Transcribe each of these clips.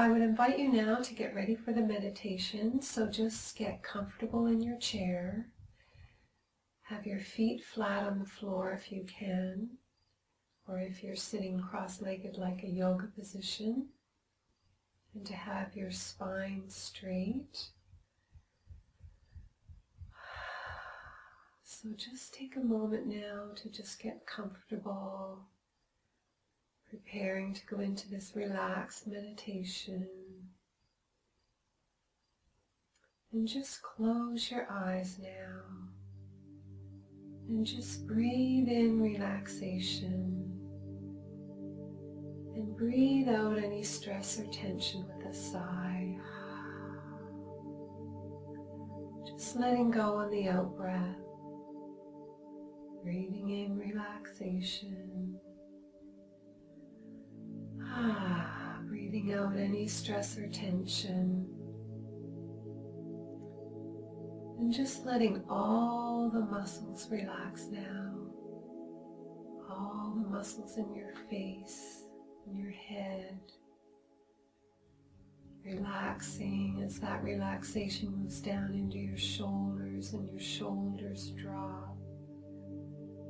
I would invite you now to get ready for the meditation. So just get comfortable in your chair. Have your feet flat on the floor if you can, or if you're sitting cross-legged like a yoga position, and to have your spine straight. So just take a moment now to just get comfortable, preparing to go into this relaxed meditation. And just close your eyes now. And just breathe in relaxation. And breathe out any stress or tension with a sigh. Just letting go on the out-breath. Breathing in relaxation. Breathing out any stress or tension. And just letting all the muscles relax now. All the muscles in your face, in your head. Relaxing as that relaxation moves down into your shoulders and your shoulders drop.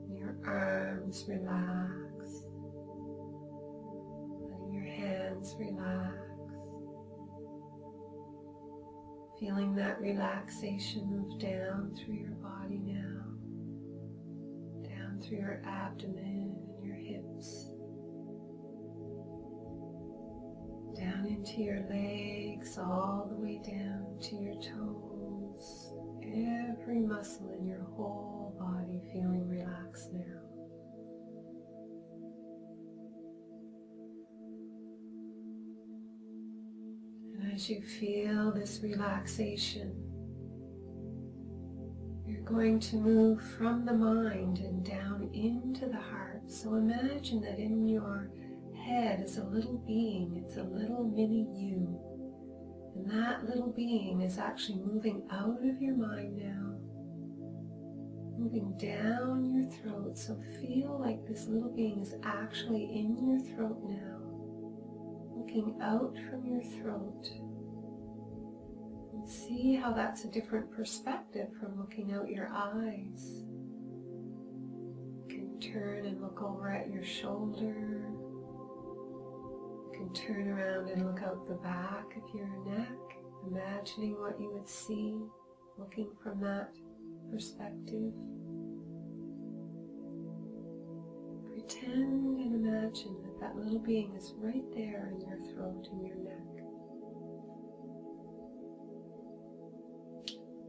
And your arms relax. Letting your hands relax. Feeling that relaxation move down through your body now, down through your abdomen and your hips, down into your legs, all the way down to your toes, every muscle in your whole body feeling relaxed now. As you feel this relaxation, you're going to move from the mind and down into the heart. So imagine that in your head is a little being, it's a little mini you. And that little being is actually moving out of your mind now, moving down your throat. So feel like this little being is actually in your throat now. Looking out from your throat. And see how that's a different perspective from looking out your eyes. You can turn and look over at your shoulder. You can turn around and look out the back of your neck, imagining what you would see looking from that perspective. Pretend and imagine that that little being is right there in your throat and your neck.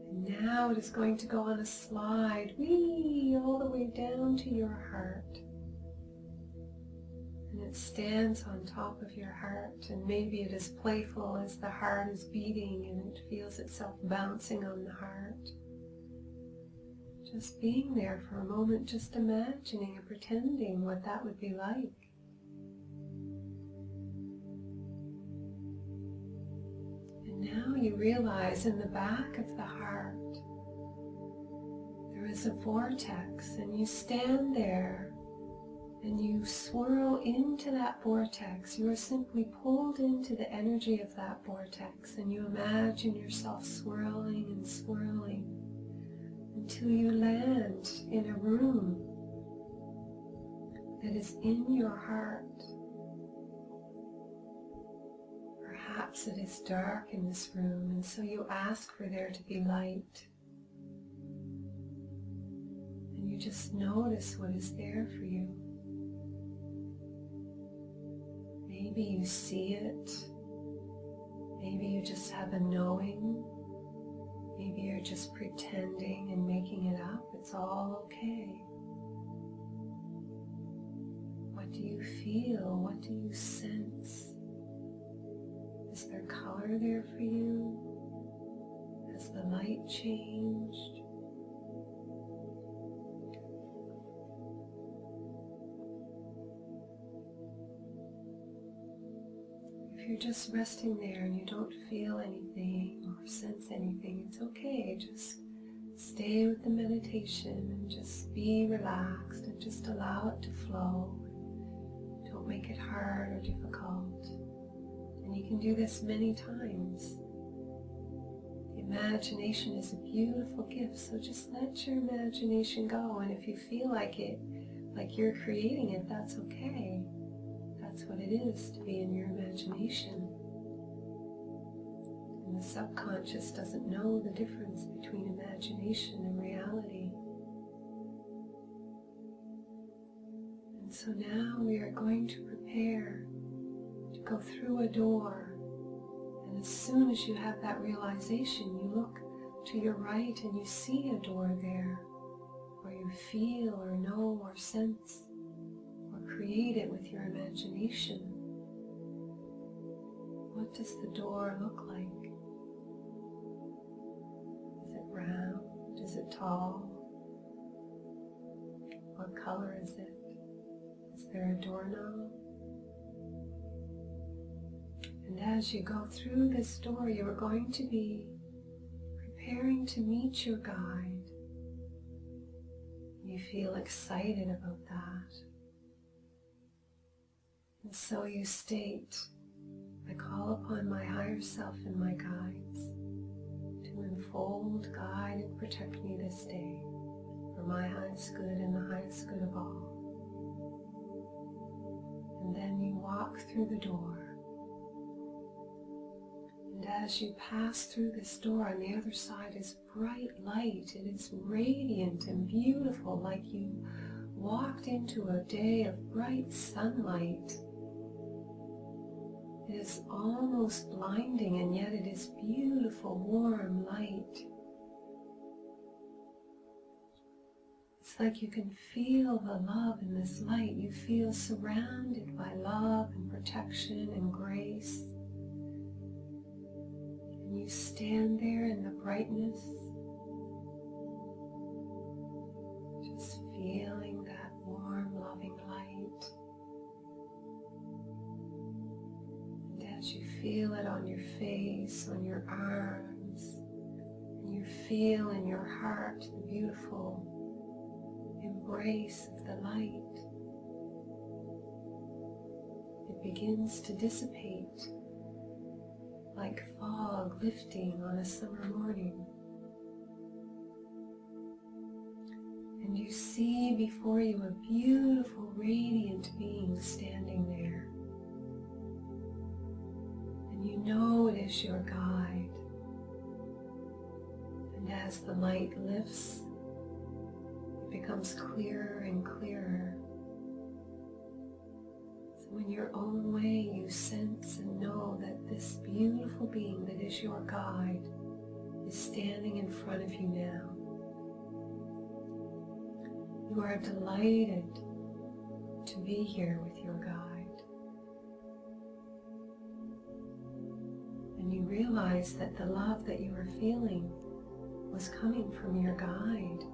And now it is going to go on a slide, all the way down to your heart. And it stands on top of your heart, and maybe it is playful as the heart is beating and it feels itself bouncing on the heart. Just being there for a moment, just imagining and pretending what that would be like. And now you realize in the back of the heart there is a vortex, and you stand there and you swirl into that vortex. You are simply pulled into the energy of that vortex, and you imagine yourself swirling and swirling until you land in a room that is in your heart. Perhaps it is dark in this room, and so you ask for there to be light. And you just notice what is there for you. Maybe you see it. Maybe you just have a knowing. Maybe you're just pretending and making it up. It's all okay. What do you feel? What do you sense? Is there color there for you? Has the light changed? If you're just resting there and you don't feel anything or sense anything, it's okay. Just stay with the meditation and just be relaxed and just allow it to flow. Don't make it hard or difficult. And And you can do this many times. The imagination is a beautiful gift, so just let your imagination go. And if you feel like you're creating it, that's okay. That's what it is to be in your imagination. And the subconscious doesn't know the difference between imagination and reality. And so now we are going to prepare to go through a door. And as soon as you have that realization, you look to your right and you see a door there, or you feel or know or sense or create it with your imagination. What does the door look like? Is it round? Is it tall? What color is it? Is there a doorknob? And as you go through this door, you are going to be preparing to meet your guide. You feel excited about that. And so you state, I call upon my higher self and my guides to enfold, guide, and protect me this day for my highest good and the highest good of all. And then you walk through the door. And as you pass through this door, on the other side is bright light. It is radiant and beautiful, like you walked into a day of bright sunlight. It is almost blinding, and yet it is beautiful, warm light. It's like you can feel the love in this light. You feel surrounded by love and protection and grace. And you stand there in the brightness, just feeling that warm, loving light. And as you feel it on your face, on your arms, and you feel in your heart the beautiful embrace of the light, it begins to dissipate like fog lifting on a summer morning. And you see before you a beautiful, radiant being standing there. And you know it is your guide. And as the light lifts, it becomes clearer and clearer. So in your own way, you sense and know that this beautiful being that is your guide is standing in front of you now. You are delighted to be here with your guide. And you realize that the love that you are feeling was coming from your guide.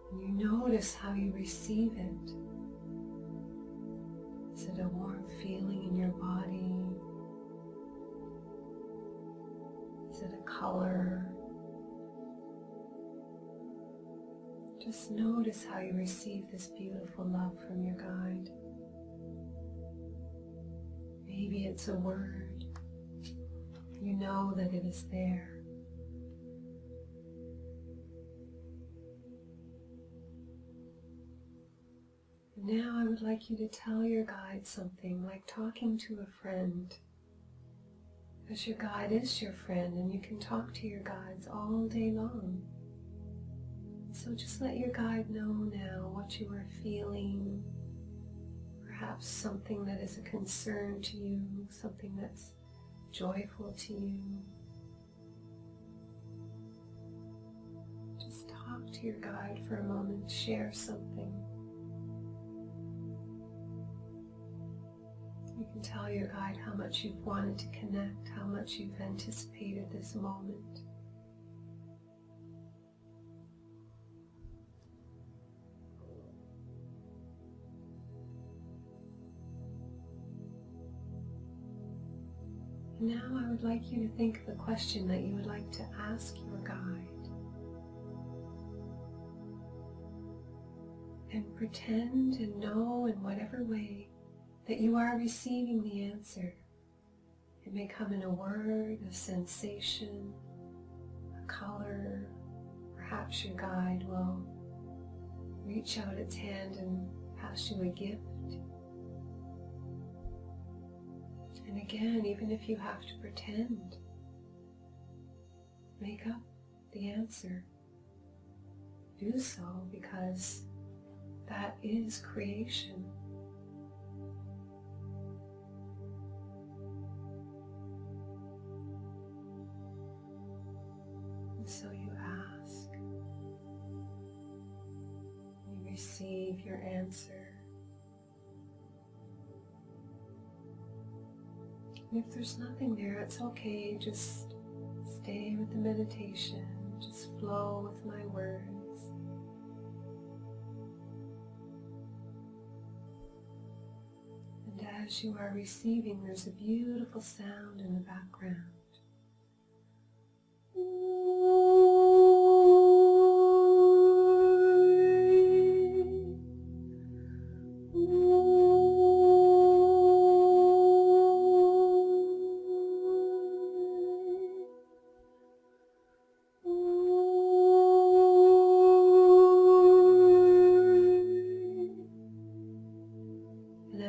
And you notice how you receive it. Is it a warm feeling in your body? Is it a color? Just notice how you receive this beautiful love from your guide. Maybe it's a word. You know that it is there. Now I would like you to tell your guide something, like talking to a friend. Because your guide is your friend, and you can talk to your guides all day long. So just let your guide know now what you are feeling. Perhaps something that is a concern to you, something that's joyful to you. Just talk to your guide for a moment, share something. You can tell your guide how much you've wanted to connect, how much you've anticipated this moment. Now I would like you to think of the question that you would like to ask your guide. And pretend and know in whatever way that you are receiving the answer. It may come in a word, a sensation, a color. Perhaps your guide will reach out its hand and pass you a gift. And again, even if you have to pretend, make up the answer. Do so, because that is creation. And so you ask, you receive your answer. And if there's nothing there, it's okay. Just stay with the meditation. Just flow with my words. And as you are receiving, there's a beautiful sound in the background.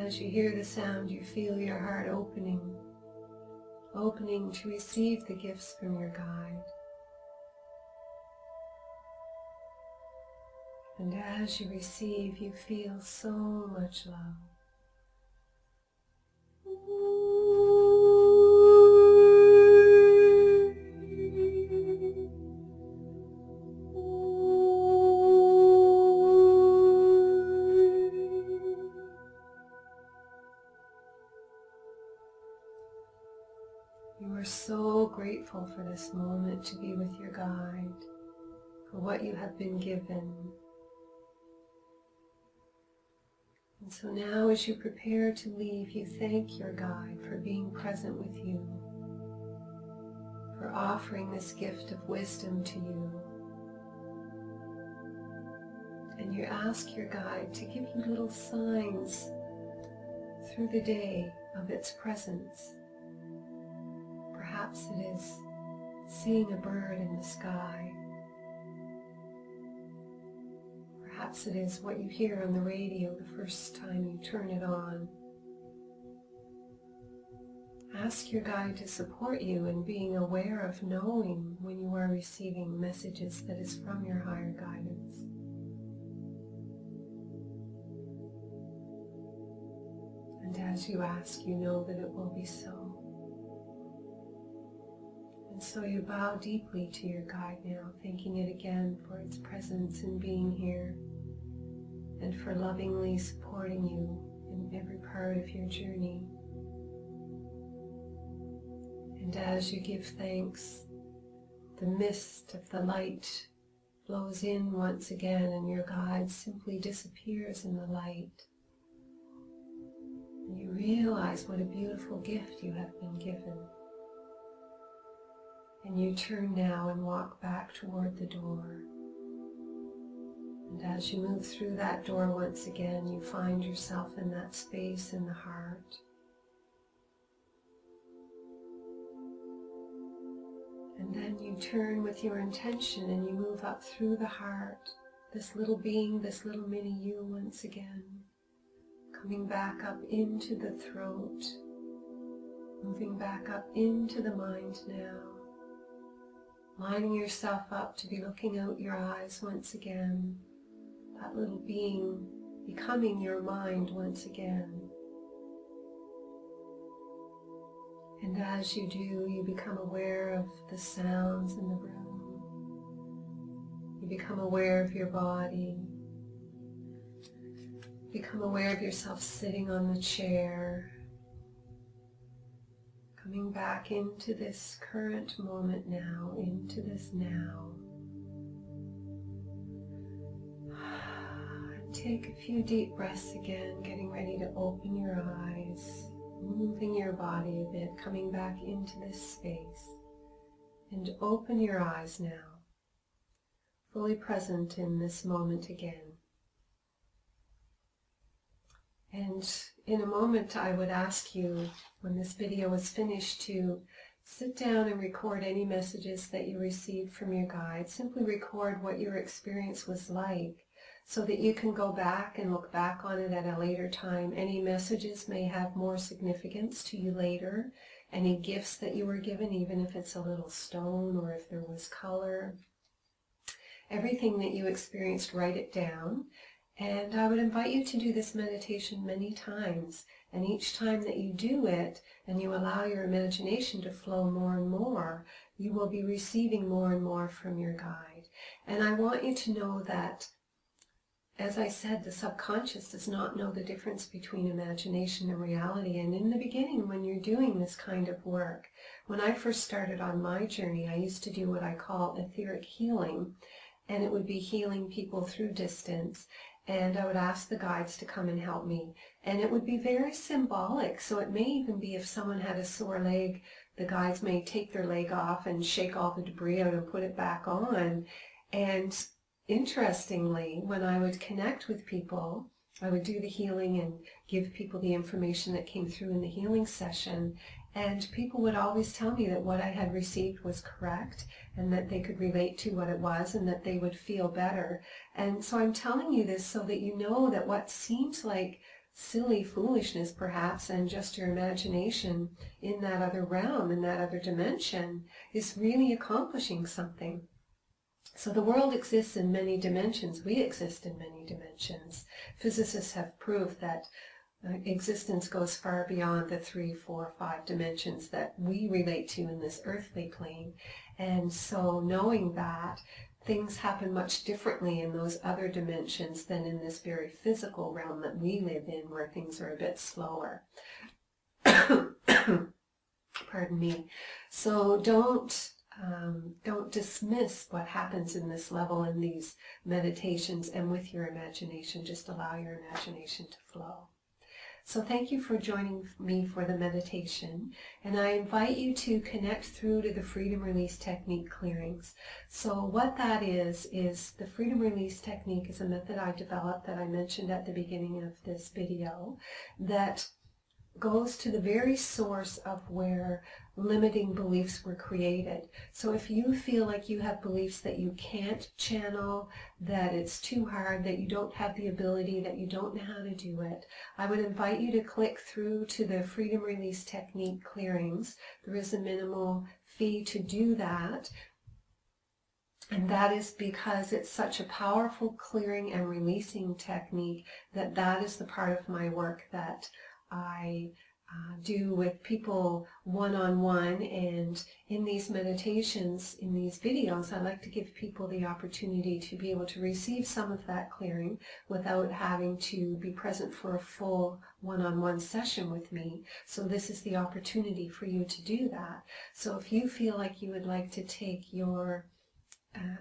As you hear the sound, you feel your heart opening to receive the gifts from your guide. And as you receive, you feel so much love. You are so grateful for this moment to be with your guide, for what you have been given. And so now, as you prepare to leave, you thank your guide for being present with you, for offering this gift of wisdom to you. And you ask your guide to give you little signs through the day of its presence. Perhaps it is seeing a bird in the sky. Perhaps it is what you hear on the radio the first time you turn it on. Ask your guide to support you in being aware of knowing when you are receiving messages that is from your higher guidance. And as you ask, you know that it will be so. And so you bow deeply to your guide now, thanking it again for its presence and being here, and for lovingly supporting you in every part of your journey. And as you give thanks, the mist of the light flows in once again, and your guide simply disappears in the light. And you realize what a beautiful gift you have been given. And you turn now and walk back toward the door. And as you move through that door once again, you find yourself in that space in the heart. And then you turn with your intention and you move up through the heart, this little being, this little mini you once again, coming back up into the throat, moving back up into the mind now. Lining yourself up to be looking out your eyes once again, that little being becoming your mind once again. And as you do, you become aware of the sounds in the room. You become aware of your body. Become aware of yourself sitting on the chair. Coming back into this current moment now, into this now. Take a few deep breaths again, getting ready to open your eyes, moving your body a bit, coming back into this space. And open your eyes now, fully present in this moment again. And in a moment, I would ask you, when this video is finished, to sit down and record any messages that you received from your guide. Simply record what your experience was like so that you can go back and look back on it at a later time. Any messages may have more significance to you later. Any gifts that you were given, even if it's a little stone or if there was color. Everything that you experienced, write it down. And I would invite you to do this meditation many times. And each time that you do it and you allow your imagination to flow more and more, you will be receiving more and more from your guide. And I want you to know that, as I said, the subconscious does not know the difference between imagination and reality. And in the beginning, when you're doing this kind of work, when I first started on my journey, I used to do what I call etheric healing. And it would be healing people through distance. And I would ask the guides to come and help me. And it would be very symbolic. So it may even be if someone had a sore leg, the guides may take their leg off and shake all the debris out and put it back on. And interestingly, when I would connect with people, I would do the healing and give people the information that came through in the healing session. And people would always tell me that what I had received was correct and that they could relate to what it was and that they would feel better. And so I'm telling you this so that you know that what seems like silly foolishness perhaps and just your imagination in that other realm, in that other dimension, is really accomplishing something. So the world exists in many dimensions. We exist in many dimensions. Physicists have proved that existence goes far beyond the 3, 4, 5 dimensions that we relate to in this earthly plane. And so knowing that, things happen much differently in those other dimensions than in this very physical realm that we live in, where things are a bit slower. Pardon me. So don't dismiss what happens in this level in these meditations, and with your imagination, just allow your imagination to flow. So thank you for joining me for the meditation, and I invite you to connect through to the Freedom Release Technique clearings. So what that is the Freedom Release Technique is a method I developed that I mentioned at the beginning of this video that goes to the very source of where limiting beliefs were created. So if you feel like you have beliefs that you can't channel, that it's too hard, that you don't have the ability, that you don't know how to do it, I would invite you to click through to the Freedom Release Technique clearings. There is a minimal fee to do that. And that is because it's such a powerful clearing and releasing technique that is the part of my work that I do with people one-on-one, and in these meditations, in these videos, I like to give people the opportunity to be able to receive some of that clearing without having to be present for a full one-on-one session with me. So this is the opportunity for you to do that. So if you feel like you would like to take your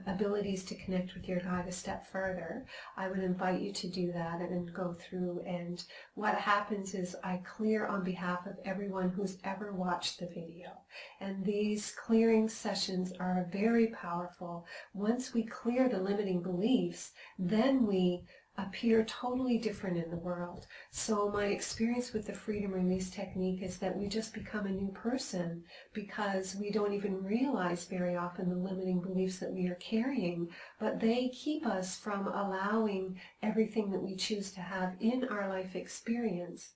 abilities to connect with your guide a step further, I would invite you to do that and go through. And what happens is I clear on behalf of everyone who's ever watched the video. And these clearing sessions are very powerful. Once we clear the limiting beliefs, then we appear totally different in the world. So my experience with the Freedom Release Technique is that we just become a new person because we don't even realize very often the limiting beliefs that we are carrying, but they keep us from allowing everything that we choose to have in our life experience.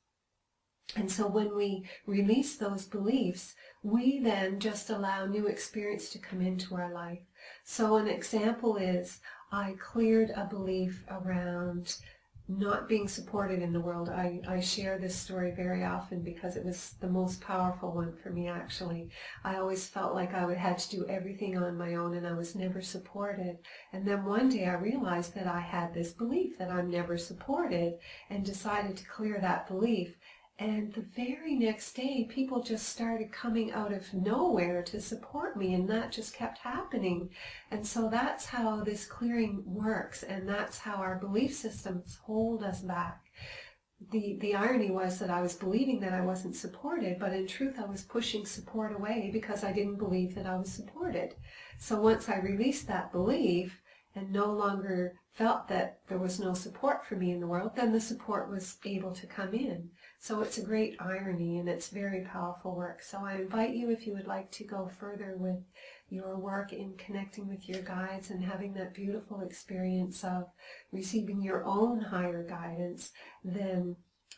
And so when we release those beliefs, we then just allow new experience to come into our life. So an example is, I cleared a belief around not being supported in the world. I share this story very often because it was the most powerful one for me, actually. I always felt like I had to do everything on my own and I was never supported. And then one day I realized that I had this belief that I'm never supported and decided to clear that belief. And the very next day, people just started coming out of nowhere to support me, and that just kept happening. And so that's how this clearing works, and that's how our belief systems hold us back. The irony was that I was believing that I wasn't supported, but in truth I was pushing support away because I didn't believe that I was supported. So once I released that belief, and no longer felt that there was no support for me in the world, then the support was able to come in. So it's a great irony, and it's very powerful work. So I invite you, if you would like to go further with your work in connecting with your guides and having that beautiful experience of receiving your own higher guidance, then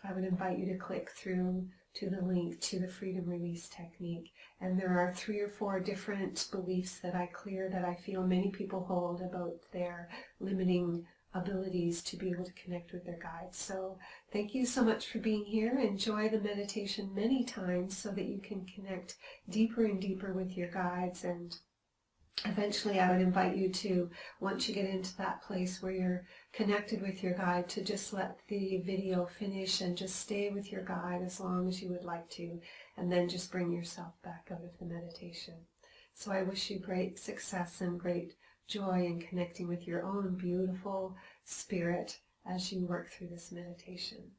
I would invite you to click through to the link to the Freedom Release Technique. And there are 3 or 4 different beliefs that I clear that I feel many people hold about their limiting abilities to be able to connect with their guides. So thank you so much for being here. Enjoy the meditation many times so that you can connect deeper and deeper with your guides. And eventually I would invite you to, once you get into that place where you're connected with your guide, to just let the video finish and just stay with your guide as long as you would like to, and then just bring yourself back out of the meditation. So I wish you great success and great joy in connecting with your own beautiful spirit as you work through this meditation.